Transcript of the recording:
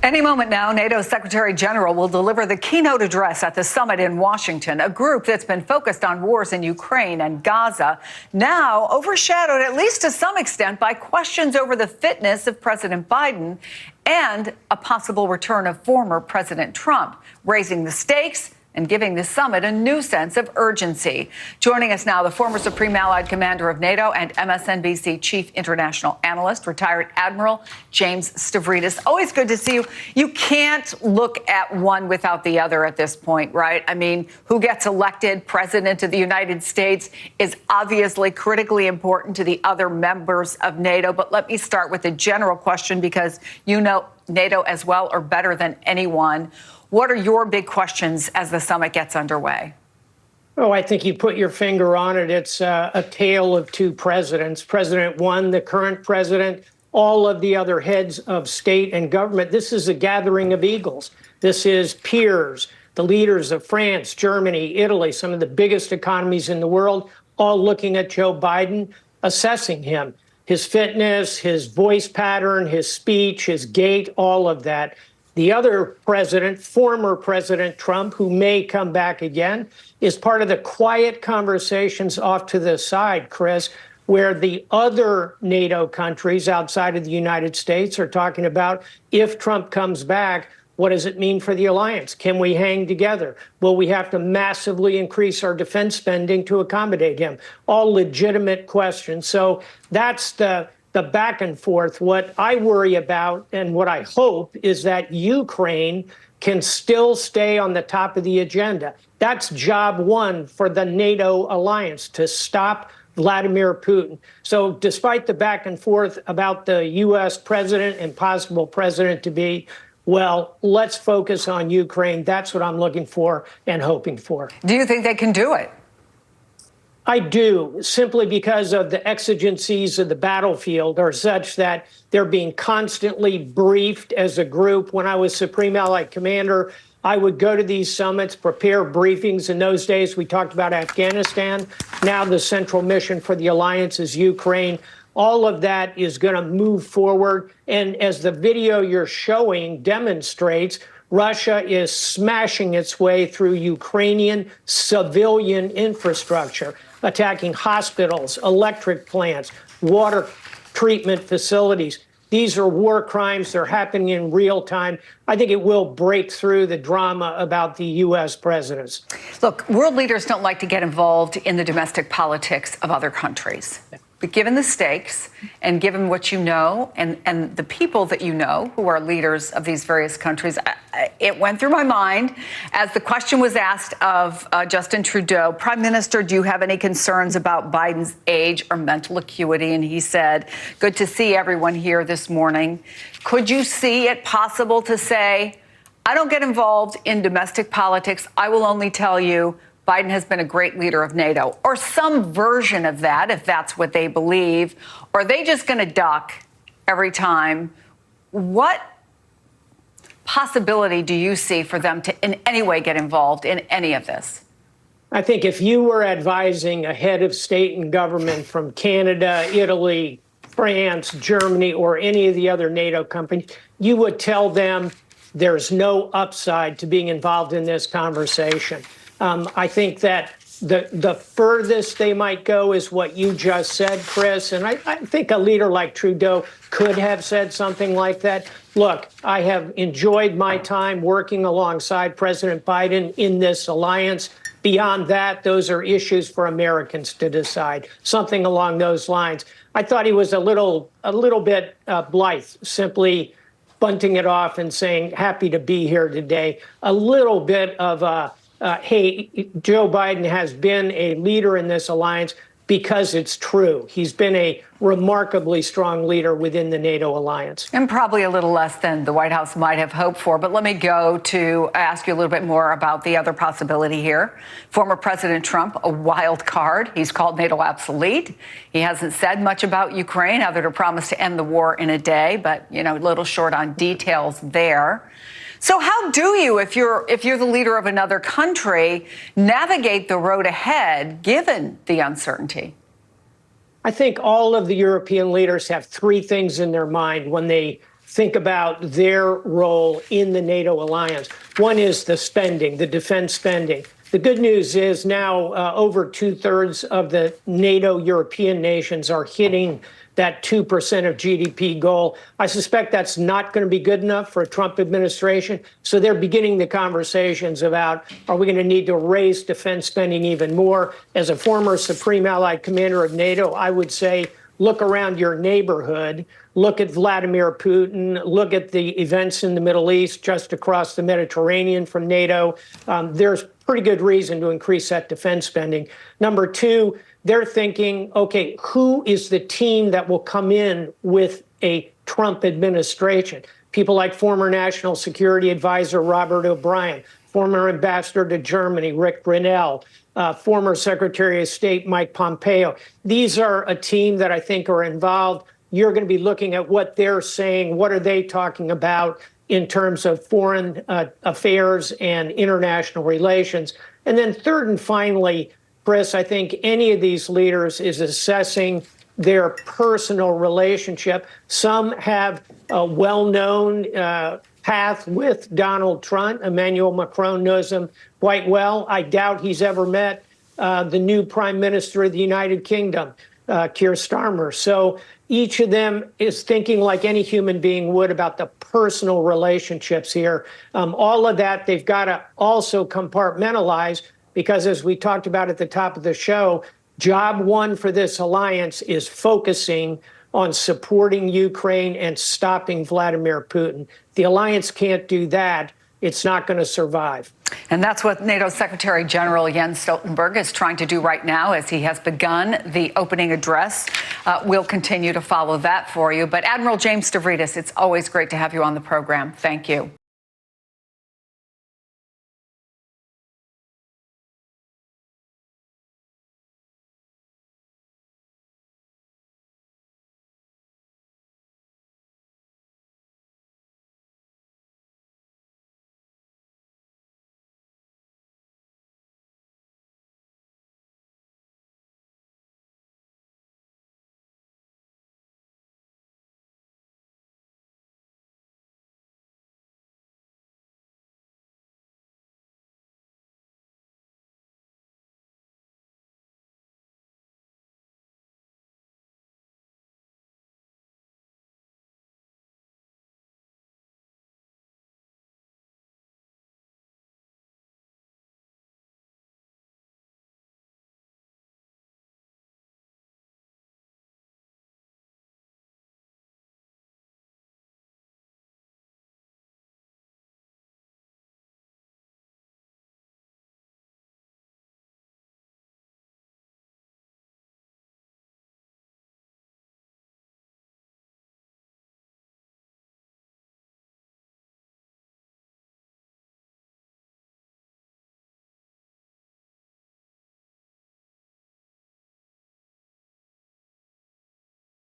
Any moment now, NATO Secretary General will deliver the keynote address at the summit in Washington, a group that's been focused on wars in Ukraine and Gaza, now overshadowed, at least to some extent, by questions over the fitness of President Biden and a possible return of former President Trump, raising the stakes and giving the summit a new sense of urgency. Joining us now, the former Supreme Allied Commander of NATO and MSNBC Chief International Analyst, retired Admiral James Stavridis. Always good to see you. You can't look at one without the other at this point, right? I mean, who gets elected President of the United States is obviously critically important to the other members of NATO. But let me start with a general question, because you know NATO as well or better than anyone. What are your big questions as the summit gets underway? Oh, I think you put your finger on it. It's a tale of two presidents. President one, the current president, all of the other heads of state and government. This is a gathering of eagles. This is peers, the leaders of France, Germany, Italy, some of the biggest economies in the world, all looking at Joe Biden, assessing him, his fitness, his voice pattern, his speech, his gait, all of that. The other president, former President Trump, who may come back again, is part of the quiet conversations off to the side, Chris, where the other NATO countries outside of the United States are talking about, if Trump comes back, what does it mean for the alliance? Can we hang together? Will we have to massively increase our defense spending to accommodate him? All legitimate questions. So that's the back and forth. What I worry about and what I hope is that Ukraine can still stay on the top of the agenda. That's job one for the NATO alliance, to stop Vladimir Putin. So despite the back and forth about the U.S. president and possible president to be, well, let's focus on Ukraine. That's what I'm looking for and hoping for. Do you think they can do it? I do, simply because of the exigencies of the battlefield are such that they're being constantly briefed as a group. When I was Supreme Allied Commander, I would go to these summits, prepare briefings. In those days, we talked about Afghanistan. Now the central mission for the alliance is Ukraine. All of that is going to move forward. And as the video you're showing demonstrates, Russia is smashing its way through Ukrainian civilian infrastructure, attacking hospitals, electric plants, water treatment facilities. These are war crimes. They're happening in real time. I think it will break through the drama about the U.S. presidents. Look, world leaders don't like to get involved in the domestic politics of other countries. But given the stakes and given what you know and the people that you know who are leaders of these various countries, it went through my mind as the question was asked of Justin Trudeau, Prime Minister, do you have any concerns about Biden's age or mental acuity? And he said, good to see everyone here this morning. Could you see it possible to say, I don't get involved in domestic politics. I will only tell you Biden has been a great leader of NATO, or some version of that, if that's what they believe? Or are they just going to duck every time? What possibility do you see for them to in any way get involved in any of this? I think if you were advising a head of state and government from Canada, Italy, France, Germany, or any of the other NATO companies, you would tell them there's no upside to being involved in this conversation. I think that the furthest they might go is what you just said, Chris. And I think a leader like Trudeau could have said something like that. Look, I have enjoyed my time working alongside President Biden in this alliance. Beyond that, those are issues for Americans to decide, something along those lines. I thought he was a little bit blithe, simply bunting it off and saying, happy to be here today. A little bit of hey, Joe Biden has been a leader in this alliance because it's true. He's been a remarkably strong leader within the NATO alliance. And probably a little less than the White House might have hoped for. But let me go to ask you a little bit more about the other possibility here. Former President Trump, a wild card. He's called NATO obsolete. He hasn't said much about Ukraine, other than promise to end the war in a day, but, you know, a little short on details there. So how do you, if you're the leader of another country, navigate the road ahead given the uncertainty? I think all of the European leaders have three things in their mind when they think about their role in the NATO alliance. One is the spending, the defense spending. The good news is now over 2/3 of the NATO European nations are hitting that 2% of GDP goal. I suspect that's not going to be good enough for a Trump administration. So they're beginning the conversations about, are we going to need to raise defense spending even more? As a former Supreme Allied Commander of NATO, I would say, look around your neighborhood, look at Vladimir Putin, look at the events in the Middle East just across the Mediterranean from NATO. There's pretty good reason to increase that defense spending. Number two, they're thinking, okay, who is the team that will come in with a Trump administration? People like former National Security Advisor Robert O'Brien, former ambassador to Germany, Rick Grenell, former Secretary of State Mike Pompeo. These are a team that I think are involved. You're going to be looking at what they're saying. What are they talking about in terms of foreign affairs and international relations? And then third and finally, Chris, I think any of these leaders is assessing their personal relationship. Some have a well-known path with Donald Trump. Emmanuel Macron knows him quite well. I doubt he's ever met the new Prime Minister of the United Kingdom, Keir Starmer. So each of them is thinking like any human being would about the personal relationships here. All of that they've got to also compartmentalize, because as we talked about at the top of the show, job one for this alliance is focusing on supporting Ukraine and stopping Vladimir Putin. The alliance can't do that. It's not going to survive. And that's what NATO Secretary General Jens Stoltenberg is trying to do right now as he has begun the opening address. We'll continue to follow that for you. But Admiral James Stavridis, it's always great to have you on the program. Thank you.